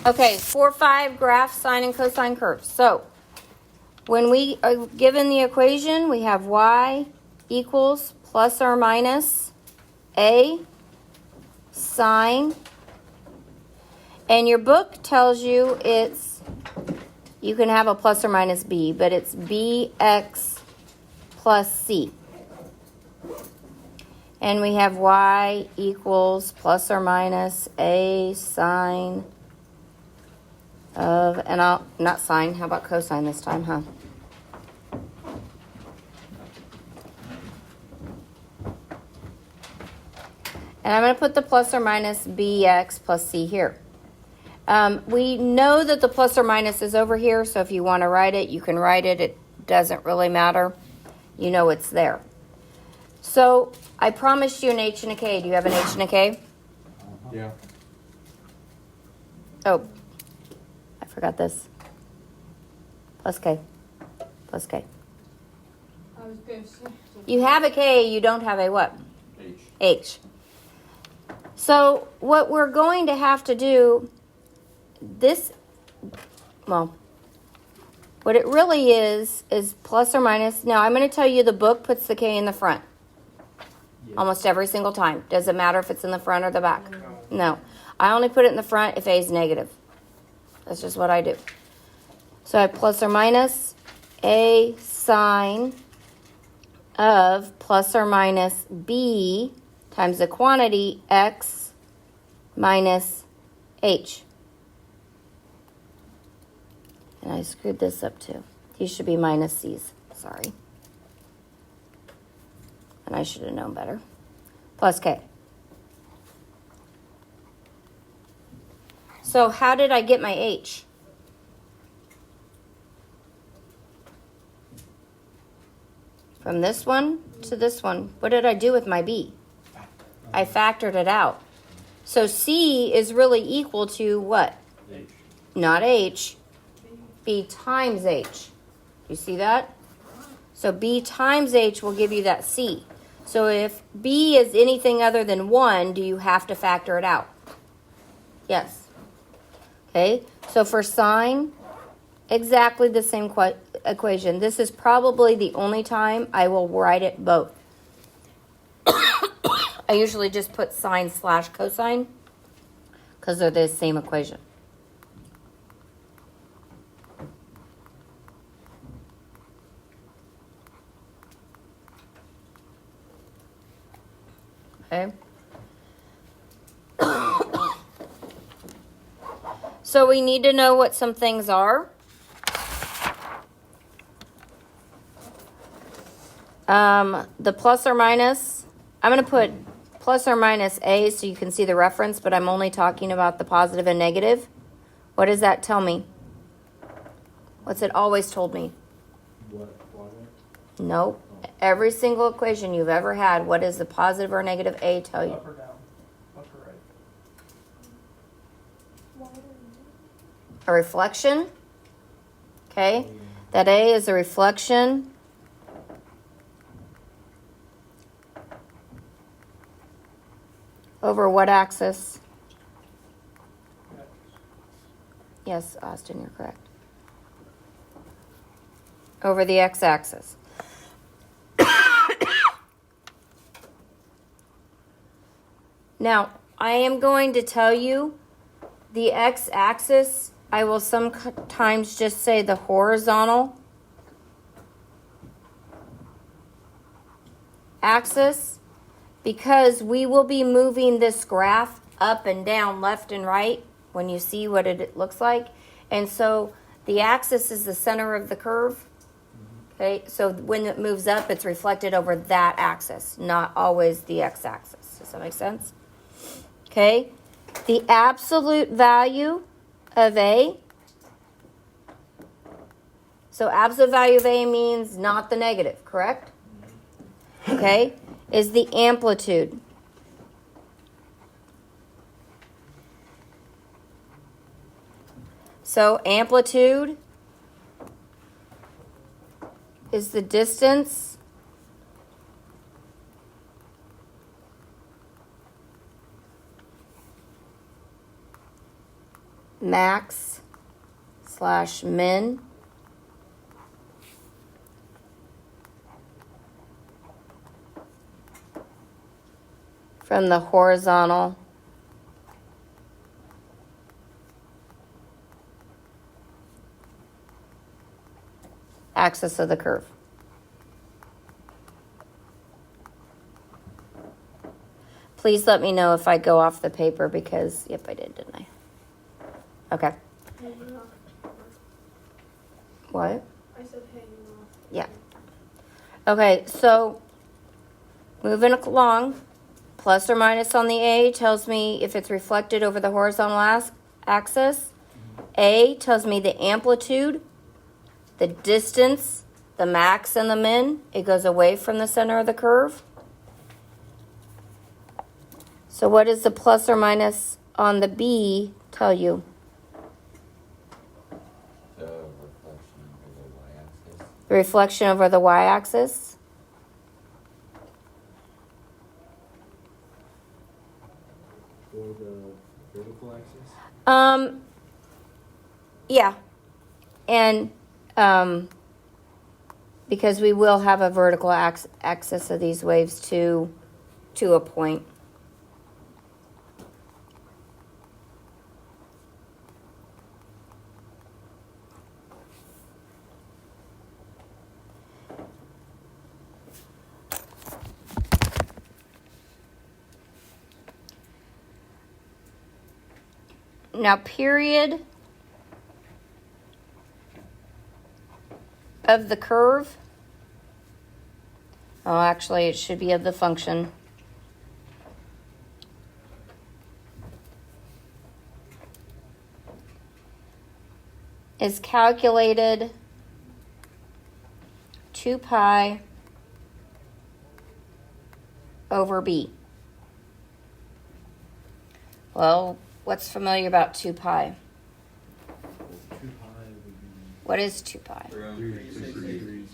Okay, 4-5 graph, sine and cosine curves. So when we are given the equation, we have y equals plus or minus a sine. And your book tells you you can have a plus or minus b, but it's bx plus c. And we have y equals plus or minus a sine of, and not sine, how about cosine this time, huh? And I'm going to put the plus or minus bx plus c here. We know that the plus or minus is over here, so if you want to write it, you can write it. It doesn't really matter. You know it's there. So I promised you an h and a k. Do you have an h and a k? Yeah. Oh, I forgot this. Plus k. Plus k. I was going to say. You have a k, you don't have a what? H. H. So what we're going to have to do, what it really is plus or minus. Now I'm going to tell you the book puts the k in the front. Almost every single time. Does it matter if it's in the front or the back? No. I only put it in the front if a is negative. That's just what I do. So I have plus or minus a sine of plus or minus b times the quantity x minus h. And I screwed this up too. These should be minus c's. Sorry. And I should have known better. Plus k. So how did I get my h? From this one to this one. What did I do with my b? I factored it out. So c is really equal to what? H. Not h. B times h. You see that? So b times h will give you that c. So if b is anything other than 1, do you have to factor it out? Yes. Okay, so for sine, exactly the same equation. This is probably the only time I will write it both. I usually just put sine slash cosine because they're the same equation. Okay. So we need to know what some things are. The plus or minus, I'm going to put plus or minus a so you can see the reference, but I'm only talking about the positive and negative. What does that tell me? What's it always told me? What? Nope. Every single equation you've ever had, what does the positive or negative a tell you? Up or down? Up or right? A reflection. Okay. That a is a reflection. Over what axis? Yes, Austin, you're correct. Over the x-axis. Now, I am going to tell you the x-axis, I will sometimes just say the horizontal axis, because we will be moving this graph up and down, left and right, when you see what it looks like. And so the axis is the center of the curve. Okay, so when it moves up, it's reflected over that axis, not always the x-axis. Does that make sense? Okay, the absolute value of A. So absolute value of A means not the negative, correct? Okay, is the amplitude. So amplitude is the distance max / min from the horizontal axis of the curve. Please let me know if I go off the paper because, yep, I did, didn't I? Okay. What? I said hanging off. Yeah. Okay, so moving along, plus or minus on the A tells me if it's reflected over the horizontal axis. A tells me the amplitude, the distance, the max and the min. It goes away from the center of the curve. So what does the plus or minus on the B tell you? The reflection over The reflection over the the y-axis. y-axis. For the vertical axis? Yeah. And because we will have a vertical axis of these waves to a point. Now, period of the curve. Oh, actually, it should be of the function. Is calculated 2 pi over b. Well, what's familiar about 2 pi? 2 pi would be What is 2 pi? 360 degrees.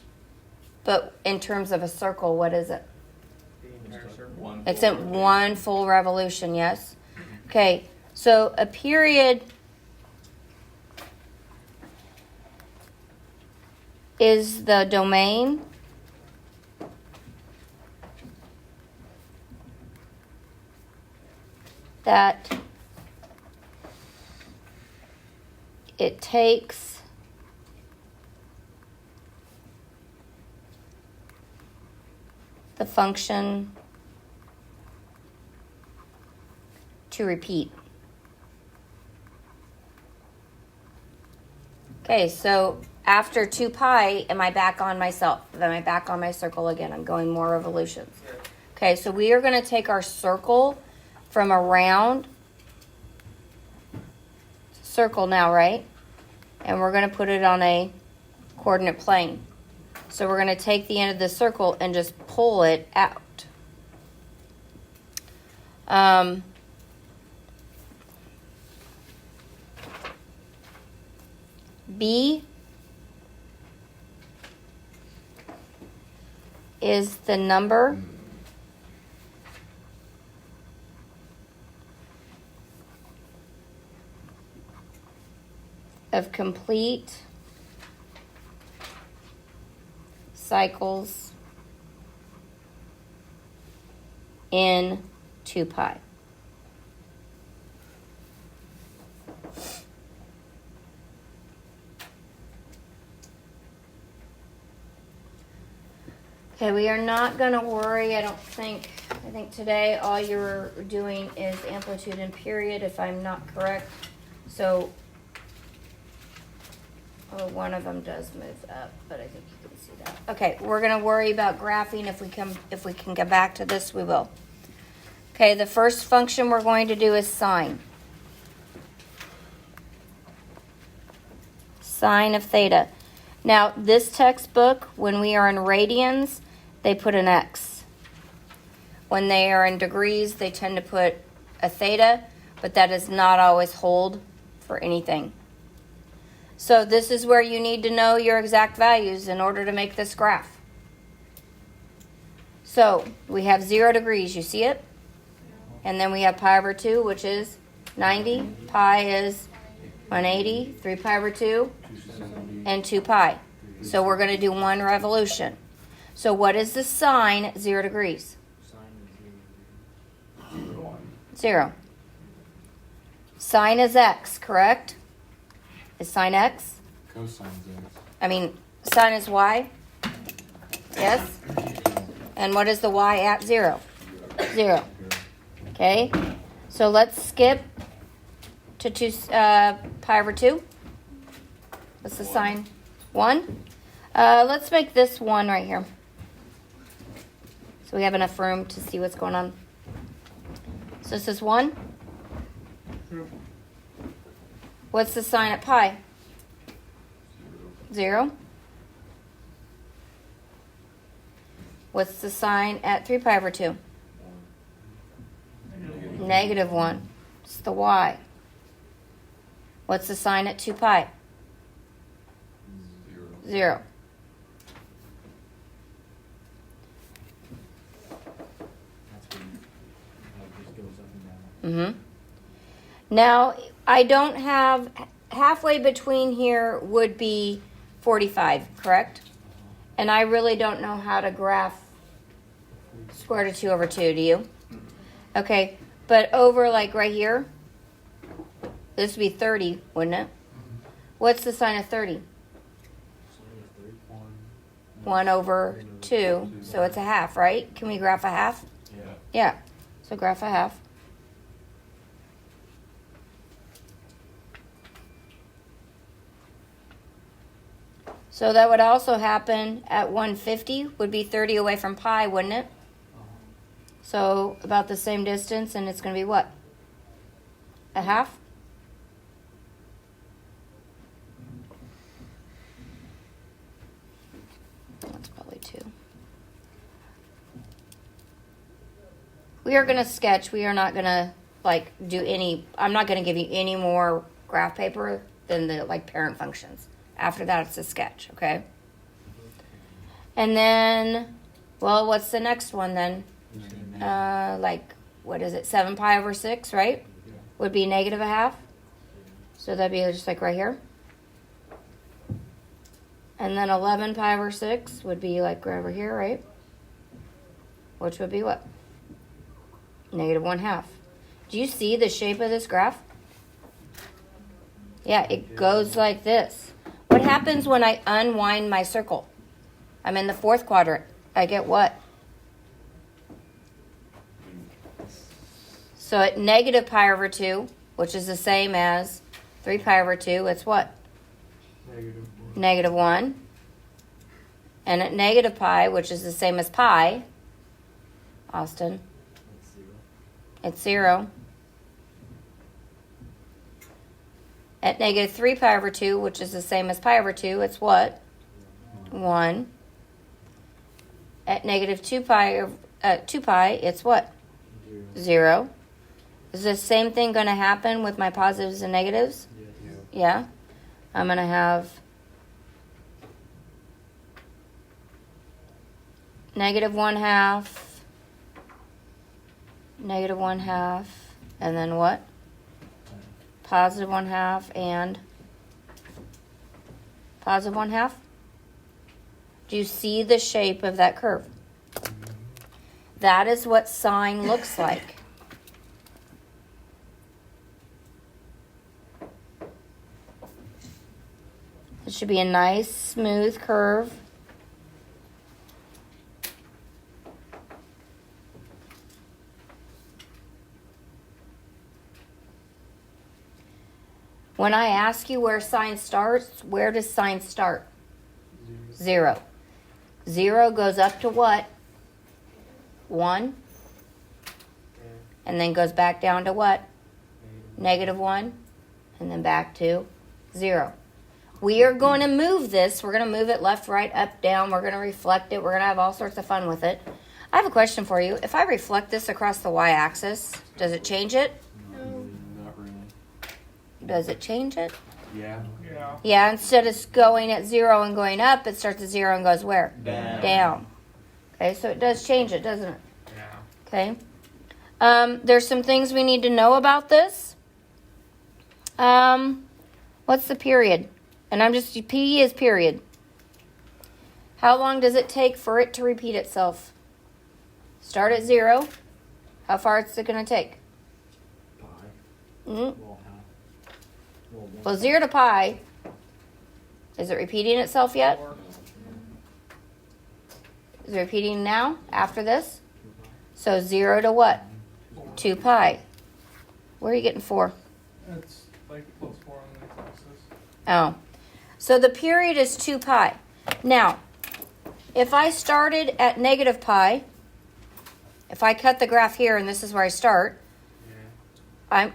But in terms of a circle, what is it? The entire circle. One It's full in rotation. one full revolution, yes? Okay, so a period is the domain that it takes the function to repeat. Okay, so after 2 pi, am I back on myself? Am I back on my circle again? I'm going more revolutions. Okay, so we are going to take our circle from around circle now, right? And we're going to put it on a coordinate plane. So we're going to take the end of the circle and just pull it out. B is the number of complete cycles in 2 pi. Okay, we are not going to worry, I think today all you're doing is amplitude and period, if I'm not correct. So, one of them does move up, but I think you can see that. Okay, we're going to worry about graphing. If we can get back to this, we will. Okay, the first function we're going to do is sine. Sine of theta. Now, this textbook, when we are in radians, they put an X. When they are in degrees, they tend to put a theta, but that does not always hold for anything. So this is where you need to know your exact values in order to make this graph. So we have 0 degrees, you see it? And then we have pi over 2, which is 90. Pi is 180, 3 pi over 2, 270. and 2 pi. So we're going to do one revolution. So what is the sine at 0 degrees? Sine is 0. 0. Sine is x, correct? Is sine x? Cosine's X. I mean, sine is y? Yes? And what is the y at 0? 0. Okay? So let's skip to 2 pi over 2. What's the sine? 1? Let's make this 1 right here. So we have enough room to see what's going on. So this is 1. What's the sine at pi? 0. What's the sine at 3 pi over 2? Negative 1. It's the y. What's the sine at 2 pi? 0. That's when it just goes up and down. Mm-hmm. Now, I don't have, halfway between here would be 45, correct? And I really don't know how to graph square root of 2 over 2, do you? Okay, but over like right here, this would be 30, wouldn't it? What's the sine of 30? Sine of 3. 1 over 2, so it's a half, right? Can we graph a half? Yeah. Yeah, so graph a half. So that would also happen at 150, would be 30 away from pi, wouldn't it? So about the same distance, and it's going to be what? A half? That's probably 2. We are going to sketch. We are not going to do any, I'm not going to give you any more graph paper than the parent functions. After that, it's a sketch, okay? And then, well, what's the next one then? What is it? 7 pi over 6, right? Would be negative a half. So that'd be just like right here. And then 11 pi over 6 would be like right over here, right? Which would be what? Negative 1/2. Do you see the shape of this graph? Yeah, it goes like this. What happens when I unwind my circle? I'm in the 4th quadrant. I get what? So at negative pi over 2, which is the same as 3 pi over 2, it's what? Negative 1. And at negative pi, which is the same as pi, Austin, That's 0. it's 0. At negative 3 pi over 2, which is the same as pi over 2, it's what? 1. At negative 2 pi, it's what? 0. Is the same thing going to happen with my positives and negatives? Yes. Yeah. I'm going to have negative 1/2, negative 1/2, and then what? Positive 1/2 and positive 1/2. Do you see the shape of that curve? That is what sine looks like. It should be a nice, smooth curve. When I ask you where sine starts, where does sine start? 0. 0 goes up to what? 1. And then goes back down to what? Negative 1. And then back to 0. We are going to move this. We're going to move it left, right, up, down. We're going to reflect it. We're going to have all sorts of fun with it. I have a question for you. If I reflect this across the y-axis, does it change it? Not really. Does it change it? Yeah. Yeah, instead of going at 0 and going up, it starts at 0 and goes where? Down. Okay, so it does change it, doesn't it? Yeah. Okay. There's some things we need to know about this. What's the period? And I'm just, P is period. How long does it take for it to repeat itself? Start at 0. How far is it going to take? Pi. Mm-hmm. Well, half. Well, one. Well, 0 to pi. Is it repeating itself yet? Is it repeating now, after this? So 0 to what? 2 pi. Where are you getting 4? It's like plus 4 on the x-axis. Oh. So the period is 2 pi. Now, if I started at negative pi, if I cut the graph here and this is where I start,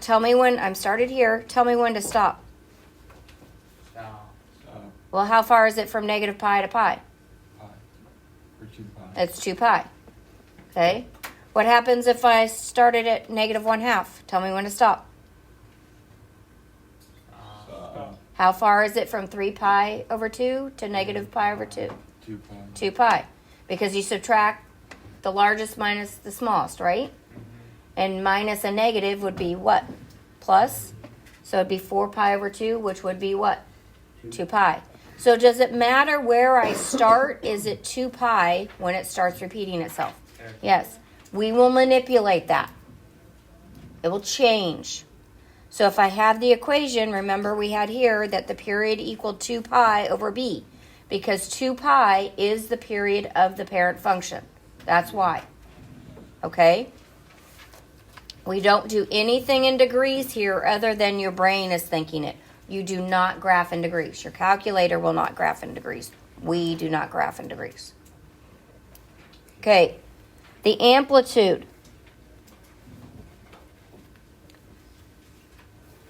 tell me when I'm started here, tell me when to stop. Well, how far is it from negative pi to pi? Pi. Or 2 pi. It's 2 pi. Okay? What happens if I started at negative 1/2? Tell me when to stop. How far is it from 3 pi over 2 to negative pi over 2? 2 pi. 2 pi. Because you subtract the largest minus the smallest, right? And minus a negative would be what? Plus. So it'd be 4 pi over 2, which would be what? 2 pi. So does it matter where I start? Is it 2 pi when it starts repeating itself? Yes. We will manipulate that. It will change. So if I have the equation, remember we had here that the period equaled 2 pi over b, because 2 pi is the period of the parent function. That's why. Okay? We don't do anything in degrees here other than your brain is thinking it. You do not graph in degrees. Your calculator will not graph in degrees. We do not graph in degrees. Okay. The amplitude.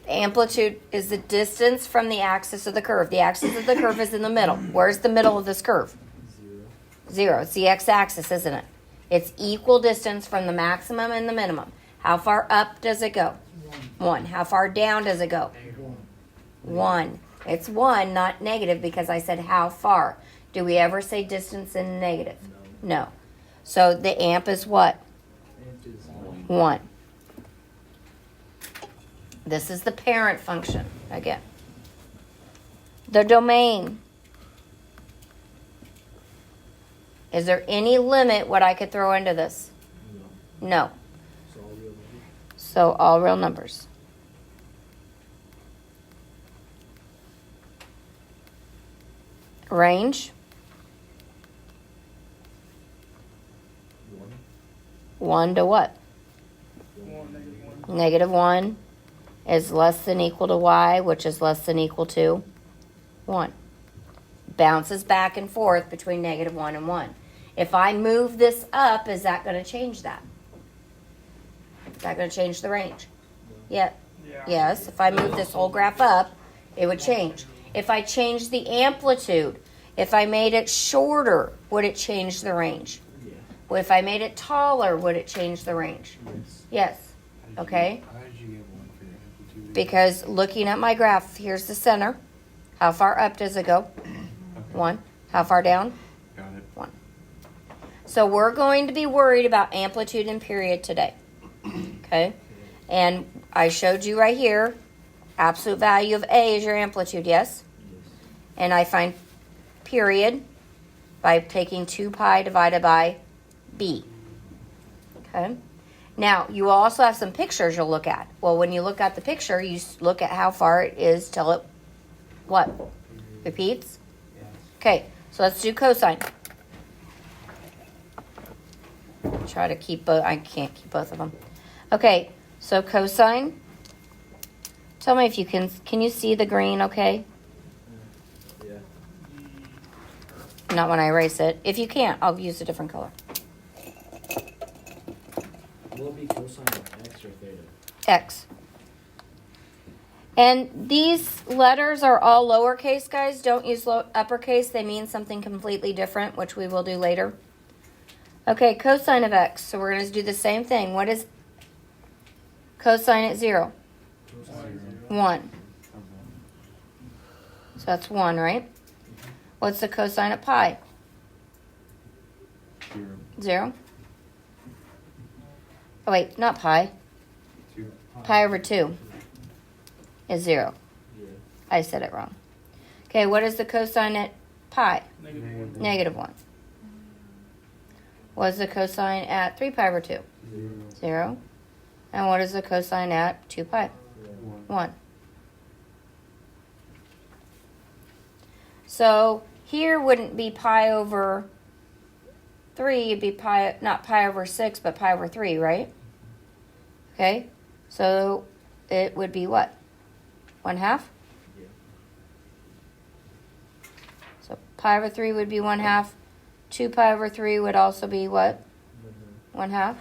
The amplitude is the distance from the axis of the curve. The axis of the curve is in the middle. Where's the middle of this curve? 0. It's the x-axis, isn't it? It's equal distance from the maximum and the minimum. How far up does it go? 1. How far down does it go? 1. It's 1, not negative, because I said how far. Do we ever say distance in negative? No. So the amp is what? 1. This is the parent function again. The domain. Is there any limit what I could throw into this? No. So all real numbers. Range. 1 to what? 1, -1. Negative 1 is less than equal to y, which is less than equal to 1. Bounces back and forth between negative 1 and 1. If I move this up, is that going to change that? Is that going to change the range? Yeah. Yes. If I move this whole graph up, it would change. If I change the amplitude, if I made it shorter, would it change the range? Well, if I made it taller, would it change the range? Yes. Okay. How did you get 1 for your amplitude? Because looking at my graph, here's the center. How far up does it go? 1. How far down? Got it. 1. So we're going to be worried about amplitude and period today. Okay? And I showed you right here, absolute value of A is your amplitude, yes? And I find period by taking 2 pi divided by B. Okay? Now, you also have some pictures you'll look at. Well, when you look at the picture, you look at how far it is till it, what? Repeats? Okay, so let's do cosine. Try to keep both. I can't keep both of them. Okay, so cosine. Tell me if you can you see the green okay? Yeah. Not when I erase it. If you can't, I'll use a different color. Will it be cosine of x or theta? X. And these letters are all lowercase, guys. Don't use uppercase. They mean something completely different, which we will do later. Okay, cosine of x. So we're going to do the same thing. What is cosine at 0? 1. So that's 1, right? What's the cosine at pi? 0. Oh, wait, not pi. 2. Pi over 2 is 0. Yeah. I said it wrong. Okay, what is the cosine at pi? -1. Negative 1. What is the cosine at 3 pi over 2? 0. And what is the cosine at 2 pi? 1. So here wouldn't be pi over 3, it'd be pi, not pi over 6, but pi over 3, right? Okay, so it would be what? 1/2? Yeah. So pi over 3 would be 1/2. 2 pi over 3 would also be what? 1/2.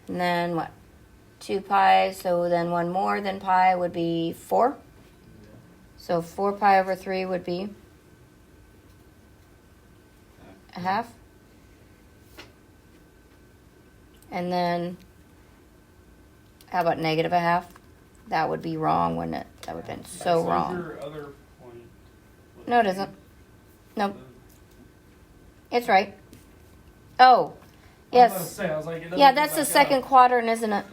And then what? 2 pi, so then one more than pi would be 4. So 4 pi over 3 would be 1/2. And then, how about negative 1/2? That would be wrong, wouldn't it? That would have been so wrong. Your other point. No, it isn't. Nope. It's right. Oh, I was about to yes. say, I was like, it doesn't Yeah, come that's the back second up. quadrant, isn't it?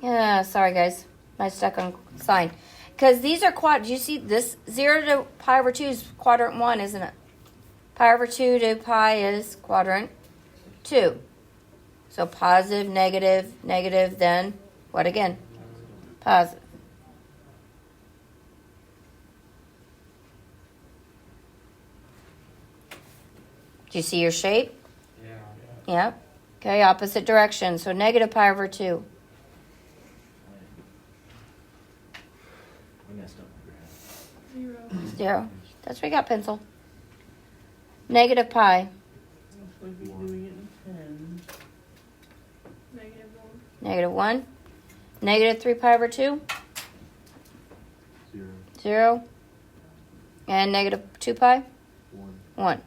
Yeah. Yeah, sorry guys. I stuck on sign. Because these are do you see this? 0 to pi over 2 is quadrant 1, isn't it? Pi over 2 to pi is quadrant 2. So positive, negative, negative, then what again? Positive. Do you see your shape? Yeah. Yep. Okay, opposite direction. So negative pi over 2. I messed up my graph. 0. 0. That's where you got pencil. Negative pi. Should be doing it in 10. -1. Negative 1. Negative 3 pi over 2. 0. 0. And negative 2 pi. 1. 1.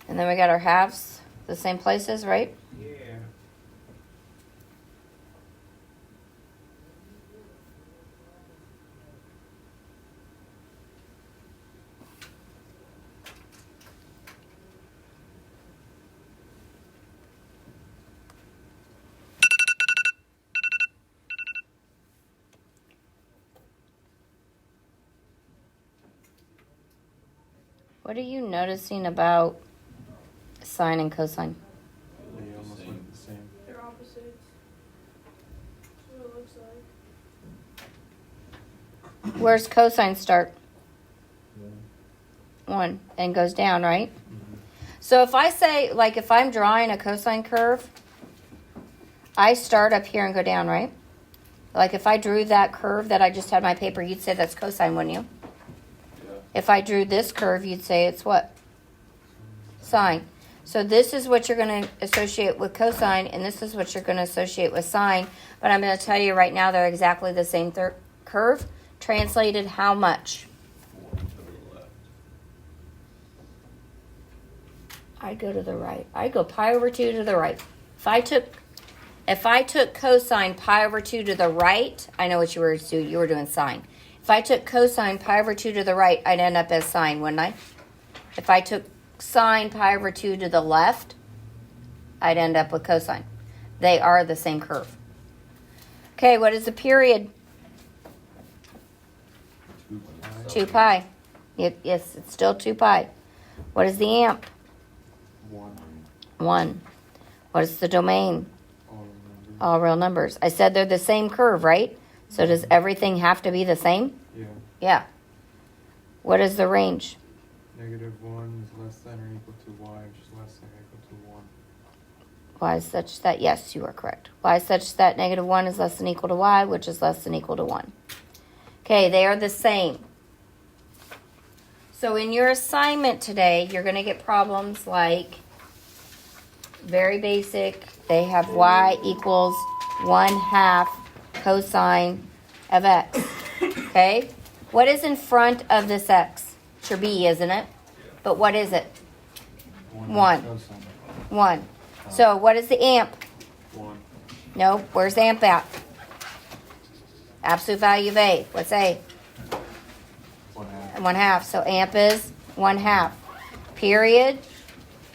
And then we got our halves, the same places, right? Yeah. What are you noticing about sine and cosine? They almost look the same. They're opposites. That's what it looks like. Where's cosine start? Yeah. 1 and goes down, right? Mm-hmm. So if I say, like if I'm drawing a cosine curve, I start up here and go down, right? Like if I drew that curve that I just had on my paper, you'd say that's cosine, wouldn't you? Yeah. If I drew this curve, you'd say it's what? Sine. So this is what you're going to associate with cosine, and this is what you're going to associate with sine. But I'm going to tell you right now they're exactly the same curve. Translated how much? 4 to the left. I'd go to the right. I'd go pi over 2 to the right. If I took cosine pi over 2 to the right, I know what you were doing. You were doing sine. If I took cosine pi over 2 to the right, I'd end up as sine, wouldn't I? If I took sine pi over 2 to the left, I'd end up with cosine. They are the same curve. Okay, what is the period? 2 pi. 2 pi. Yes, it's still 2 pi. What is the amp? 1. 1. What is the domain? All numbers. All real numbers. I said they're the same curve, right? So does everything have to be the same? Yeah. Yeah. What is the range? -1 is less than or equal to y, which is less than or equal to 1. Y is such that, yes, you are correct. Y is such that -1 is less than equal to y, which is less than equal to 1. Okay, they are the same. So in your assignment today, you're going to get problems like very basic. They have y equals 1/2 cosine of x. Okay? What is in front of this x? It's your b, isn't it? But what is it? 1. Cosine. 1. So what is the amp? 1. No, where's amp at? Absolute value of A. What's A? 1/2. 1/2. So amp is 1/2. Period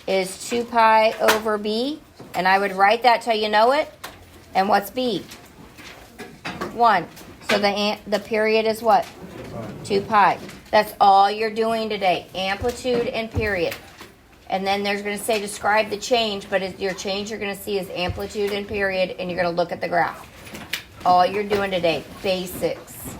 is 2 pi over B. And I would write that till you know it. And what's B? 1. So the period is what? 2 pi. That's all you're doing today. Amplitude and period. And then there's going to say describe the change, but your change you're going to see is amplitude and period, and you're going to look at the graph. All you're doing today, basics.